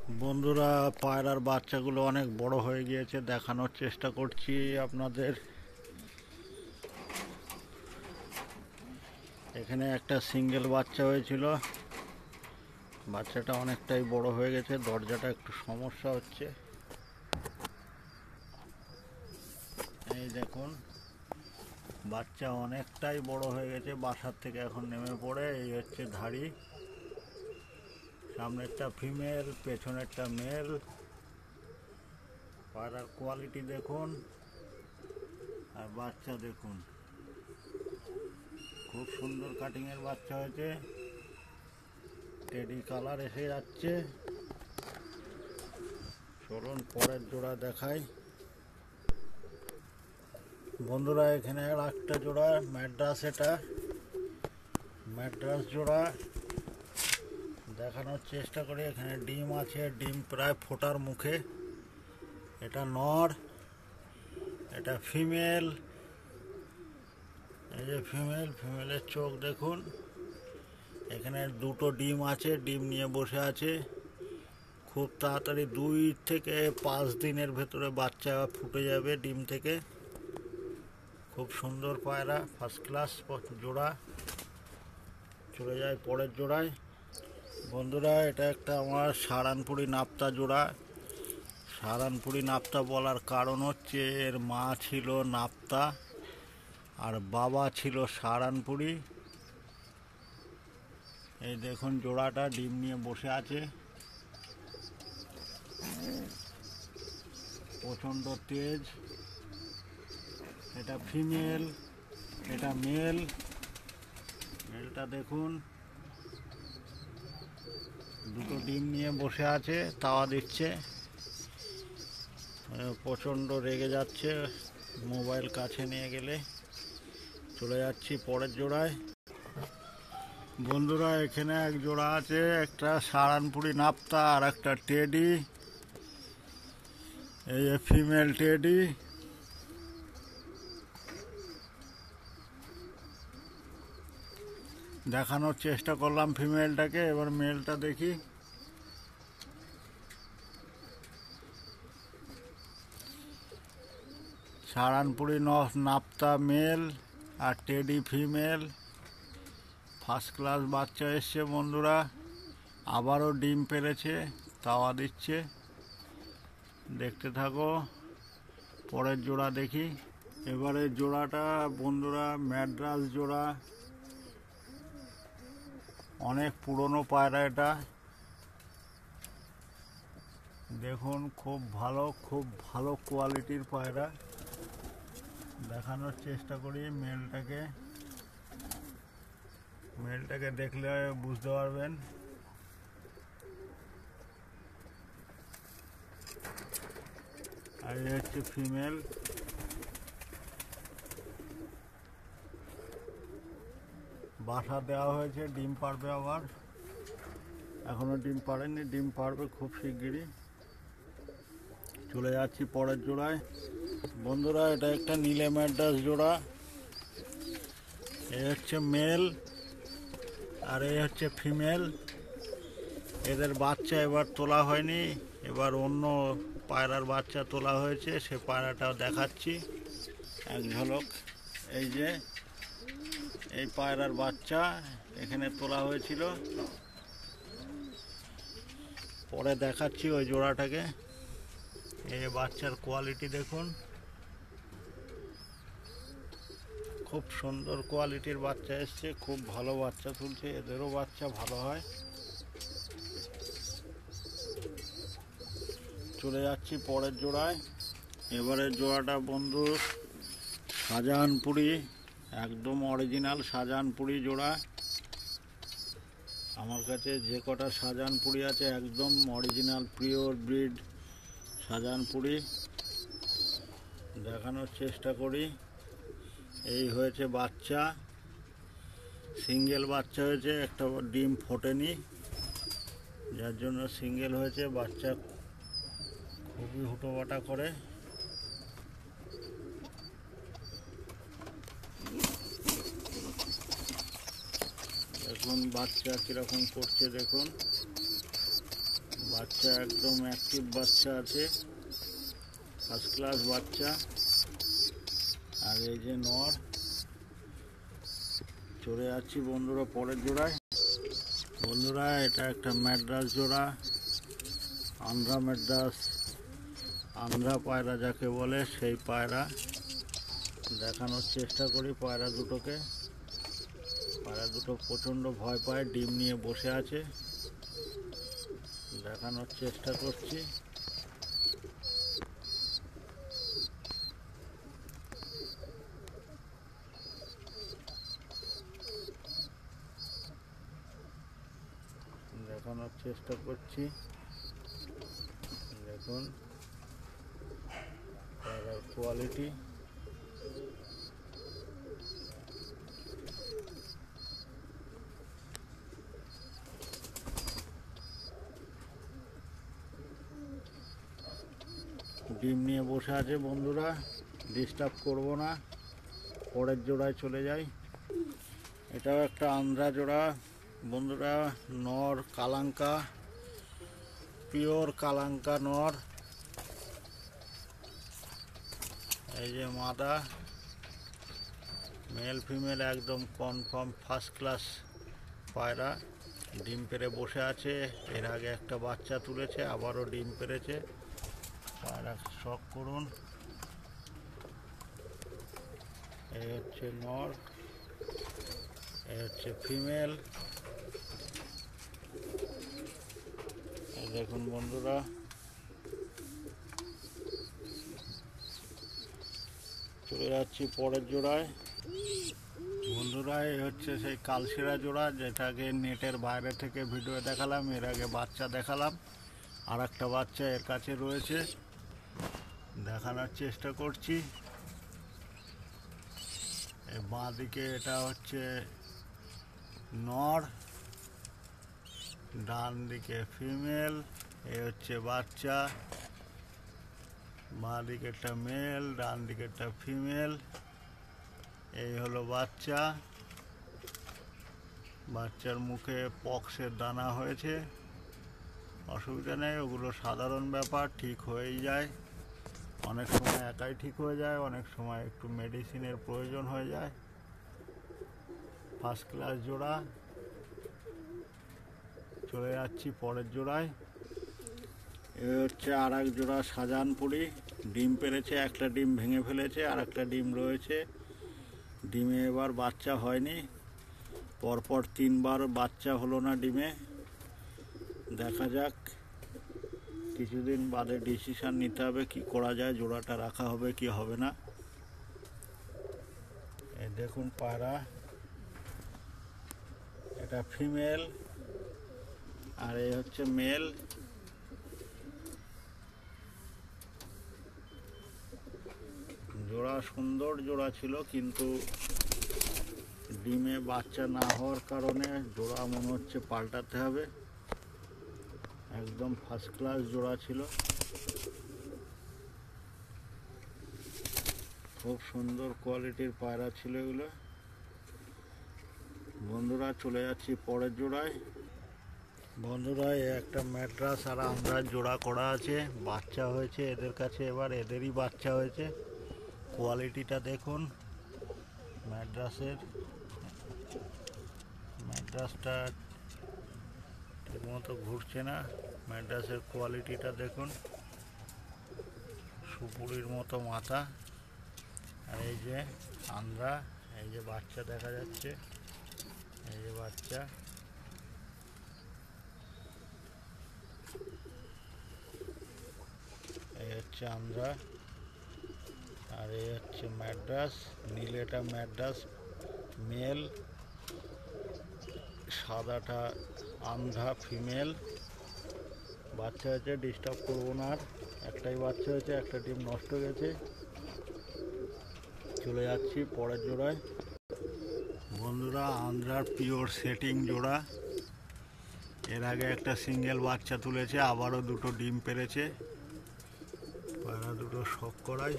বন্ধুরা, পায়রার বাচ্চাগুলো অনেক বড় হয়ে গিয়েছে, দেখানোর চেষ্টা করছি আপনাদের। এখানে একটা সিঙ্গেল বাচ্চা হয়েছিল, বাচ্চাটা অনেকটাই বড় হয়ে গেছে, দরজাটা একটু সমস্যা হচ্ছে। এই দেখুন, বাচ্চা অনেকটাই বড় হয়ে গেছে, বাসার থেকে এখন নেমে পড়ে। এই হচ্ছে ধাড়ি, সামনেরটা ফিমেল, পেছনেরটা মেল। পায়রার কোয়ালিটি দেখুন আর বাচ্চা দেখুন, খুব সুন্দর কাটিংয়ের বাচ্চা হয়েছে, টেডি কালার এসে যাচ্ছে। চলুন পরের জোড়া দেখাই। বন্ধুরা, এখানে আর একটা জোড়া ম্যাড্রাস, এটা ম্যাড্রাস জোড়া দেখানোর চেষ্টা করি। এখানে ডিম আছে, ডিম প্রায় ফোটার মুখে। এটা নর, এটা ফিমেল। এই যে ফিমেল, ফিমেলের চোখ দেখুন। এখানে দুটো ডিম আছে, ডিম নিয়ে বসে আছে। খুব তাড়াতাড়ি 2 থেকে 5 দিনের ভেতরে বাচ্চা ফুটে যাবে ডিম থেকে। খুব সুন্দর পায়রা, ফার্স্ট ক্লাস জোড়া। চলে যায় পরের জোড়ায়। বন্ধুরা, এটা একটা আমার সারানপুরি নাপ্তা জোড়া। সারানপুরি নাপ্তা বলার কারণ হচ্ছে এর মা ছিল নাপ্তা আর বাবা ছিল সারানপুরি। এই দেখুন, জোড়াটা ডিম নিয়ে বসে আছে, প্রচণ্ড তেজ। এটা ফিমেল, এটা মেল। মেলটা দেখুন, দুটো ডিম নিয়ে বসে আছে, তাওয়া দিচ্ছে, প্রচণ্ড রেগে যাচ্ছে। মোবাইল কাছে নিয়ে গেলে। চলে যাচ্ছি পরের জোড়ায়। বন্ধুরা, এখানে এক জোড়া আছে, একটা সারানপুরি নাপ্তা আর একটা টেডি। এই যে ফিমেল টেডি। দেখানোর চেষ্টা করলাম ফিমেলটাকে, এবার মেলটা দেখি। সারানপুরি নাপ্তা মেল আর টেডি ফিমেল। ফার্স্ট ক্লাস বাচ্চা এসছে বন্ধুরা, আবারও ডিম পেরেছে, তাওয়া দিচ্ছে। দেখতে থাকো, পরের জোড়া দেখি। এবারে জোড়াটা বন্ধুরা ম্যাড্রাস জোড়া, অনেক পুরনো পায়রা এটা। দেখুন, খুব ভালো কোয়ালিটির পায়রা। দেখানোর চেষ্টা করি মেলটাকে দেখলে বুঝতে পারবেন। আর এই হচ্ছে ফিমেল। বাসা দেওয়া হয়েছে, ডিম পারবে আবার, এখনো ডিম পারেনি, ডিম পারবে খুব শিগগিরই। চলে যাচ্ছি পরের জোড়ায়। বন্ধুরা, এটা একটা নীলে ম্যাড্রাস জোড়া। এই হচ্ছে মেল আর এই হচ্ছে ফিমেল। এদের বাচ্চা এবার তোলা হয়নি, এবার অন্য পায়রার বাচ্চা তোলা হয়েছে, সে পায়রাটাও দেখাচ্ছি এক ঝলক। এই যে এই পায়রার বাচ্চা এখানে তোলা হয়েছিল, পরে দেখাচ্ছি ওই জোড়াটাকে। এই বাচ্চার কোয়ালিটি দেখুন, খুব সুন্দর কোয়ালিটির বাচ্চা এসছে, খুব ভালো বাচ্চা তুলছে, এদেরও বাচ্চা ভালো হয়। চলে যাচ্ছি পরের জোড়ায়। এবারের জোড়াটা বন্ধু শাহজাহানপুরি, একদম অরিজিনাল শাহজাহানপুরি জোড়া। আমার কাছে যে কটা শাহজাহানপুরি আছে একদম অরিজিনাল পিওর ব্রিড শাহজাহানপুরি। দেখানোর চেষ্টা করি। এই হয়েছে বাচ্চা, সিঙ্গেল বাচ্চা হয়েছে, একটা ডিম ফোটেনি, যার জন্য সিঙ্গেল হয়েছে। বাচ্চা খুবই হুটোপাটা করে। দেখুন বাচ্চা কিরকম করছে, দেখুন বাচ্চা হচ্ছে একদম অ্যাক্টিভ বাচ্চা আছে, ফার্স্ট ক্লাস বাচ্চা। আর এই যে নর। চলে যাচ্ছি বন্ধুরা পরের জোড়ায়। বন্ধুরা এটা একটা ম্যাড্রাস জোড়া, আন্ধ্রা ম্যাড্রাস, আন্ধ্রা পায়রা যাকে বলে সেই পায়রা দেখানোর চেষ্টা করি। পায়রা দুটোকে, পায়রা দুটো প্রচণ্ড ভয় পায়, ডিম নিয়ে বসে আছে, দেখানোর চেষ্টা করছি। দেখানোর চেষ্টা করছি, দেখুন পায়রার কোয়ালিটি। ডিম নিয়ে বসে আছে বন্ধুরা, ডিস্টার্ব করব না, পরের জোড়ায় চলে যাই। এটাও একটা আন্ধ্রা জোড়া বন্ধুরা, নর কালাঙ্কা, পিওর কালাঙ্কা নর। এই যে মাদা, মেল ফিমেল একদম কনফার্ম ফার্স্ট ক্লাস পায়রা। ডিম পেড়ে বসে আছে, এর আগে একটা বাচ্চা তুলেছে, আবারও ডিম পেড়েছে। পায়রা শখ করুন। এই হচ্ছে নর, এই হচ্ছে ফিমেল। দেখুন বন্ধুরা, চলে যাচ্ছি পরের জোড়ায়। বন্ধুরা এই হচ্ছে সেই কালশিরা জোড়া, যেটাকে নেটের বাইরে থেকে ভিডিও দেখালাম, এর আগে বাচ্চা দেখালাম। আর একটা বাচ্চা এর কাছে রয়েছে, দেখানোর চেষ্টা করছি। এই বাঁ দিকে এটা হচ্ছে নর, ডান দিকে ফিমেল। এই হচ্ছে বাচ্চা, বাঁ দিকেরটা মেল, ডান দিকেরটা ফিমেল। এই হলো বাচ্চা। বাচ্চার মুখে পক্সের দানা হয়েছে, অসুবিধা নেই, ওগুলো সাধারণ ব্যাপার, ঠিক হয়েই যায়। অনেক সময় একাই ঠিক হয়ে যায়, অনেক সময় একটু মেডিসিনের প্রয়োজন হয়ে যায়। ফার্স্ট ক্লাস জোড়া। চলে যাচ্ছি পরের জোড়ায়। এ হচ্ছে আর এক জোড়া শাহজাহানপুরি, ডিম পেড়েছে, একটা ডিম ভেঙে ফেলেছে, আর একটা ডিম রয়েছে। ডিমে এবার বাচ্চা হয়নি, পরপর 3 বার বাচ্চা হলো না ডিমে। দেখা যাক, কিছুদিন বাদে ডিসিশান নিতে হবে কি করা যায়, জোড়াটা রাখা হবে কি হবে না। এই দেখুন পায়রা, এটা ফিমেল আর এই হচ্ছে মেল। জোড়া সুন্দর জোড়া ছিল, কিন্তু ডিমে বাচ্চা না হওয়ার কারণে জোড়া মনে হচ্ছে পাল্টাতে হবে। একদম ফার্স্ট ক্লাস জোড়া ছিল, খুব সুন্দর কোয়ালিটির পায়রা ছিল এগুলো। বন্ধুরা চলে যাচ্ছি পরের জোড়ায়। বন্ধুরা একটা ম্যাড্রাস আর আন্ধ্রার জোড়া করা আছে, বাচ্চা হয়েছে এদের কাছে, এবার এদেরই বাচ্চা হয়েছে। কোয়ালিটিটা দেখুন ম্যাড্রাসটা ঠিকমতো ঘুরছে না। ম্যাড্রাসের কোয়ালিটিটা দেখুন, সুপুরির মতো মাথা। আর এই যে আন্ধ্রা, এই যে বাচ্চা দেখা যাচ্ছে, এই যে বাচ্চা। এই হচ্ছে আন্ধ্রা আর এই হচ্ছে ম্যাড্রাস। নীলেটা ম্যাড্রাস মেল, সাদাটা আন্ধ্রা ফিমেল। বাচ্চা হয়েছে, ডিস্টার্ব করবো না আর। একটাই বাচ্চা হয়েছে, একটা ডিম নষ্ট গেছে। চলে যাচ্ছি পরের জোড়ায়। বন্ধুরা আন্ধ্রার পিওর সেটিং জোড়া, এর আগে একটা সিঙ্গেল বাচ্চা তুলেছে, আবারও দুটো ডিম পেরেছে। পায়রা দুটো শখ করাই।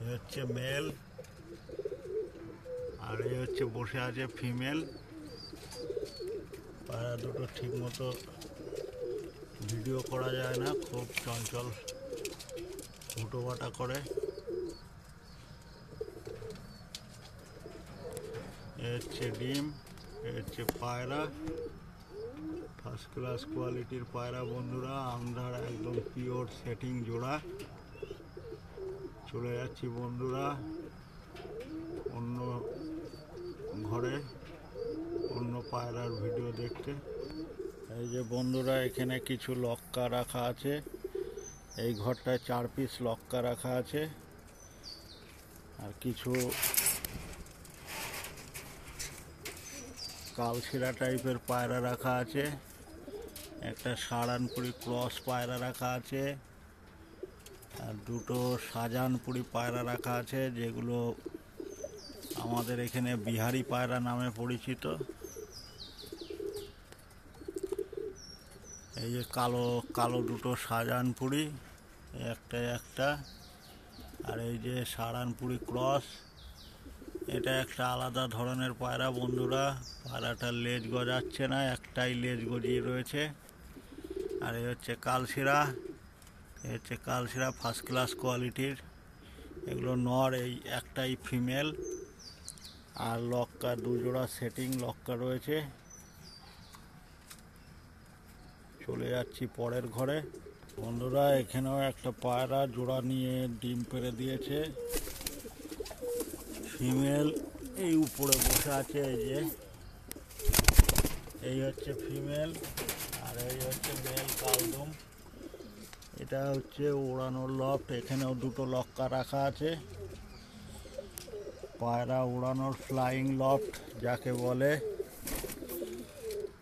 এ হচ্ছে মেল আর এই হচ্ছে বসে আছে ফিমেল। পায়রা দুটো ঠিক মতো ভিডিও করা যায় না, খুব চঞ্চল হুটোপাটা করে। এ হচ্ছে ডিম, এ হচ্ছে পায়রা, ফার্স্ট ক্লাস কোয়ালিটির পায়রা বন্ধুরা। আমরার একদম পিওর সেটিং জোড়া। চলে যাচ্ছি বন্ধুরা অন্য ঘরে অন্য পায়রার ভিডিও দেখতে। এই যে বন্ধুরা এখানে কিছু লক্কা রাখা আছে, এই ঘরটায় 4 পিস লক্কা রাখা আছে, আর কিছু কালশিরা টাইপের পায়রা রাখা আছে, একটা সারানপুরি ক্রস পায়রা রাখা আছে, আর দুটো শাহজাহানপুরি পায়রা রাখা আছে, যেগুলো আমাদের এখানে বিহারি পায়রা নামে পরিচিত। এই যে কালো কালো দুটো শাহজাহানপুরি, একটা, আর এই যে সারানপুরি ক্রস, এটা একটা আলাদা ধরনের পায়রা বন্ধুরা। পায়রাটার লেজ গজাচ্ছে না, একটাই লেজ গজিয়ে রয়েছে। আর এই হচ্ছে কালশিরা, এই হচ্ছে কালশিরা ফার্স্ট ক্লাস কোয়ালিটির। এগুলো নর, এই একটাই ফিমেল। আর লক্কা দুজোড়া সেটিং লক্কা রয়েছে। চলে যাচ্ছি পরের ঘরে বন্ধুরা। এখানেও একটা পায়রা জোড়া নিয়ে ডিম পেড়ে দিয়েছে। ফিমেল এই উপরে বসে আছে, এই যে এই হচ্ছে ফিমেল, আর এই হচ্ছে মেল কালদম। এটা হচ্ছে ওড়ানোর লফট, এখানেও দুটো লক্কা রাখা আছে। পায়রা উড়ানোর ফ্লাইং লফট যাকে বলে।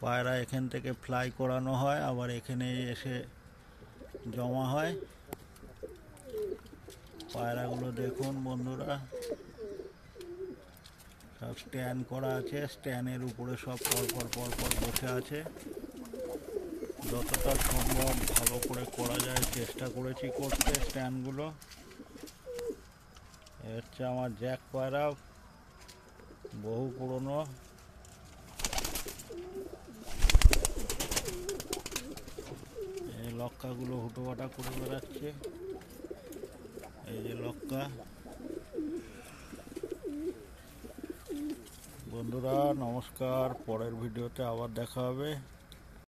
পায়রা এখান থেকে ফ্লাই করানো হয়, আবার এখানে এসে জমা হয়। পায়রাগুলো দেখুন বন্ধুরা, সব স্ট্যান্ড করা আছে, স্ট্যান্ডের উপরে সব পরপর বসে আছে। যতটা সম্ভব ভালো করে করা যায় চেষ্টা করেছি করতে স্ট্যান্ডগুলো। এ হচ্ছে আমার জ্যাক পায়রা, বহু পুরনো। এই লক্কাগুলো হুটোপাটা করে বেড়াচ্ছে, এই যে লক্কা। বন্ধুরা নমস্কার, পরের ভিডিওতে আবার দেখা হবে।